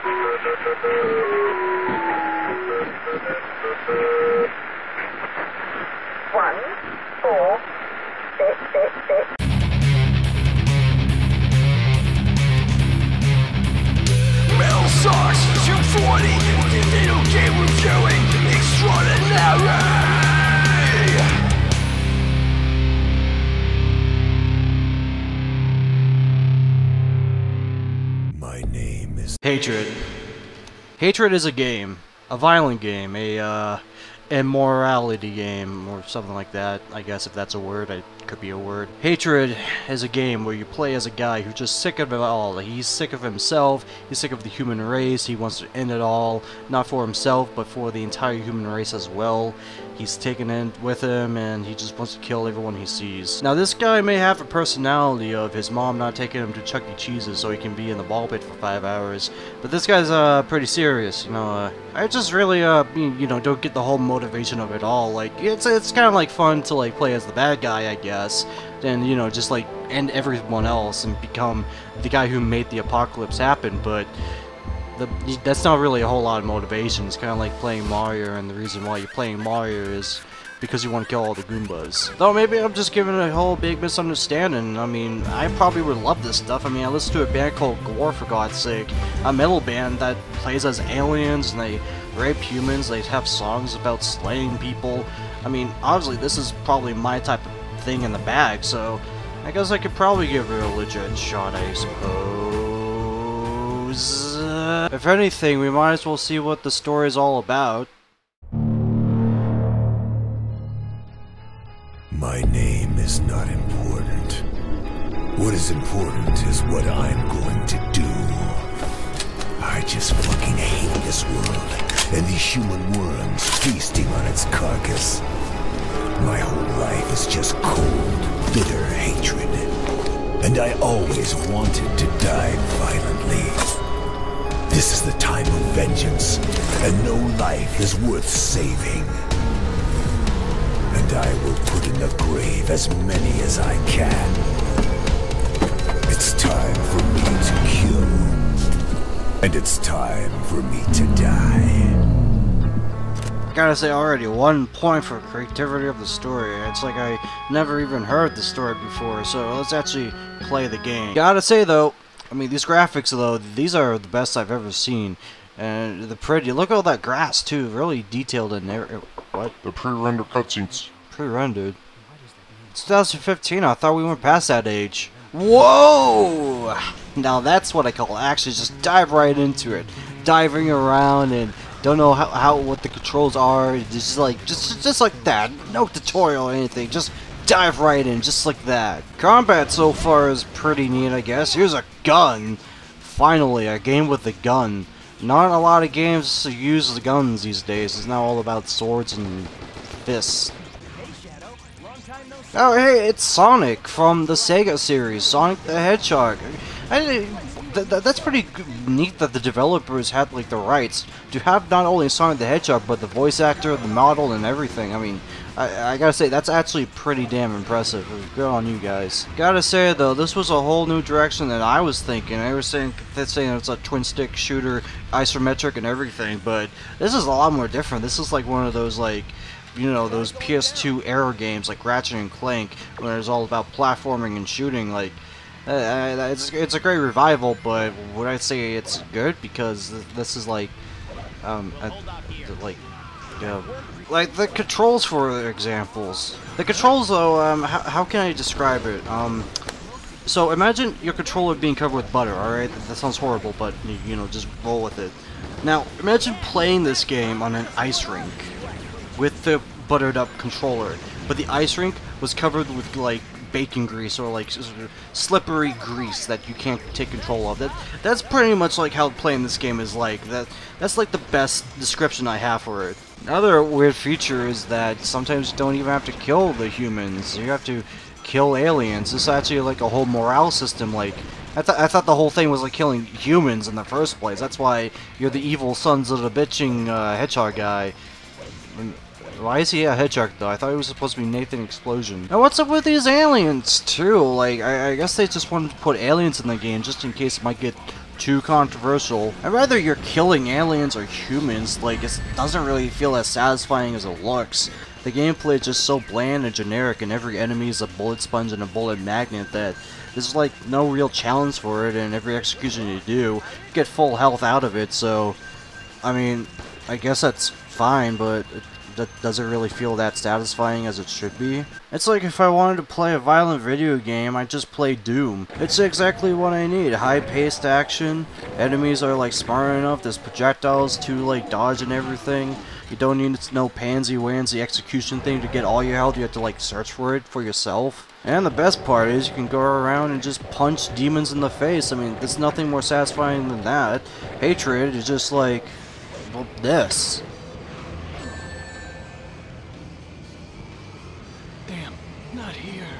One, four, six, six, six. Metal Sucks 240 Digital Game Reviewing Extraordinary. My name is Hatred. Hatred is a game. A violent game. A immorality game, or something like that. I guess if that's a word, it could be a word. Hatred is a game where you play as a guy who's just sick of it all. He's sick of himself, he's sick of the human race, he wants to end it all, not for himself, but for the entire human race as well. He's taken in with him, and he just wants to kill everyone he sees. Now, this guy may have a personality of his mom not taking him to Chuck E. Cheese's so he can be in the ball pit for 5 hours, but this guy's pretty serious, you know. I just really, you know, don't get the whole motivation of it all. Like, it's kind of like fun to like play as the bad guy, I guess, and you know, just like end everyone else and become the guy who made the apocalypse happen, but that's not really a whole lot of motivation. It's kind of like playing Mario, and the reason why you're playing Mario is because you want to kill all the Goombas. Though maybe I'm just giving a whole big misunderstanding. I mean, I probably would love this stuff. I mean, I listen to a band called Gore, for God's sake. A metal band that plays as aliens, and they rape humans, they have songs about slaying people. I mean, obviously this is probably my type of thing in the bag, so I guess I could probably give it a legit shot, I suppose. If anything, we might as well see what the story is all about. My name is not important. What is important is what I'm going to do. I just fucking hate this world and these human worms feasting on its carcass. My whole life is just cold, bitter hatred. And I always wanted to die violently. This is the time of vengeance, and no life is worth saving. And I will put in the grave as many as I can. It's time for me to kill. And it's time for me to die. Gotta say already, 1 point for creativity of the story. It's like I never even heard the story before, so let's actually play the game. Gotta say though, I mean, these graphics though, these are the best I've ever seen. And the pretty, look at all that grass too, really detailed in there. What? The pre-rendered cutscenes. Pre-rendered? It's 2015, I thought we went past that age. Whoa! Now that's what I call actually just dive right into it. Diving around and don't know what the controls are, just like that. No tutorial or anything, just dive right in, just like that. Combat so far is pretty neat, I guess. Here's a gun. Finally, a game with a gun. Not a lot of games use the guns these days. It's now all about swords and fists. Oh hey, it's Sonic from the Sega series, Sonic the Hedgehog. That's pretty neat that the developers had like the rights to have not only Sonic the Hedgehog, but the voice actor, the model, and everything. I mean, I gotta say, that's actually pretty damn impressive. Good on you guys. Gotta say though, this was a whole new direction than I was thinking. I was saying it's a twin-stick shooter, isometric and everything, but this is a lot more different. This is like one of those, like, you know, those PS2 era games like Ratchet and Clank, where it's all about platforming and shooting. Like, it's a great revival, but would I say it's good? Because this is like, like the controls, for examples. The controls, though, how can I describe it? So imagine your controller being covered with butter. All right, that sounds horrible, but you know, just roll with it. Now, imagine playing this game on an ice rink with the buttered up controller, but the ice rink was covered with like bacon grease or like slippery grease that you can't take control of. That's pretty much like how playing this game is like. That's like the best description I have for it. Another weird feature is that sometimes you don't even have to kill the humans. You have to kill aliens. It's actually like a whole morale system. Like, I thought the whole thing was like killing humans in the first place. That's why you're the evil sons of the bitching hedgehog guy. Why is he a hedgehog though? I thought he was supposed to be Nathan Explosion. Now what's up with these aliens too? Like, I guess they just wanted to put aliens in the game just in case it might get too controversial. And whether you're killing aliens or humans, like, it doesn't really feel as satisfying as it looks. The gameplay is just so bland and generic, and every enemy is a bullet sponge and a bullet magnet that there's like no real challenge for it, and every execution you do, you get full health out of it, so, I mean, I guess that's fine, but that doesn't really feel that satisfying as it should be. It's like if I wanted to play a violent video game, I'd just play Doom. It's exactly what I need. High-paced action, enemies are like smart enough, there's projectiles to like dodge and everything. You don't need no pansy-wansy execution thing to get all your health, you have to like search for it for yourself. And the best part is you can go around and just punch demons in the face. I mean, there's nothing more satisfying than that. Hatred is just like, well, this.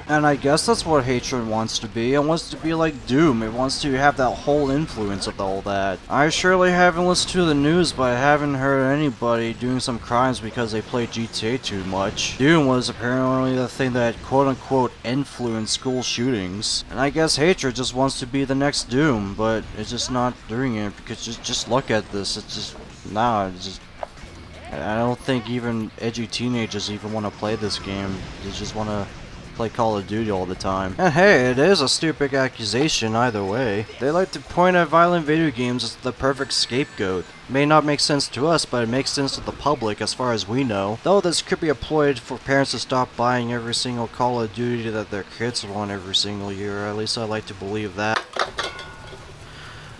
And I guess that's what Hatred wants to be. It wants to be like Doom. It wants to have that whole influence of all that. I surely haven't listened to the news, but I haven't heard anybody doing some crimes because they played GTA too much. Doom was apparently the thing that quote-unquote influenced school shootings. And I guess Hatred just wants to be the next Doom, but it's just not doing it because just look at this. It's just, nah, it's just... I don't think even edgy teenagers even want to play this game. They just want to play Call of Duty all the time. And hey, it is a stupid accusation either way. They like to point at violent video games as the perfect scapegoat. It may not make sense to us, but it makes sense to the public as far as we know. Though this could be employed for parents to stop buying every single Call of Duty that their kids want every single year. At least I like to believe that.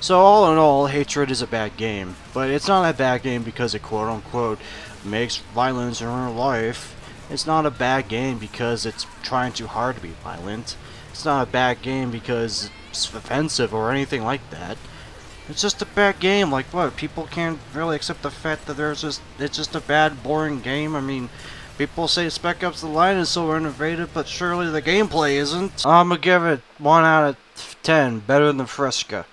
So all in all, Hatred is a bad game. But it's not a bad game because it quote-unquote makes violence in real life. It's not a bad game because it's trying too hard to be violent. It's not a bad game because it's offensive or anything like that. It's just a bad game. Like what? People can't really accept the fact that it's just a bad, boring game. I mean, people say Spec Ops The Line is so innovative, but surely the gameplay isn't. I'm gonna give it 1 out of 10. Better than Fresca.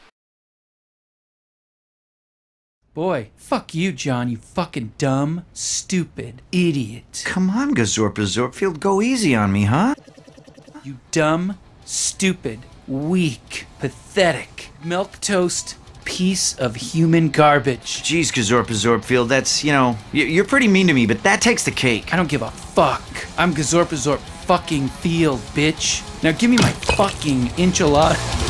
Boy, fuck you, John, you fucking dumb, stupid idiot. Come on, Gazorpa Zorpfield, go easy on me, huh? You dumb, stupid, weak, pathetic, milquetoast piece of human garbage. Jeez, Gazorpa Zorpfield, that's, you know, you're pretty mean to me, but that takes the cake. I don't give a fuck. I'm Gazorpa Zorp fucking Field, bitch. Now give me my fucking enchilada.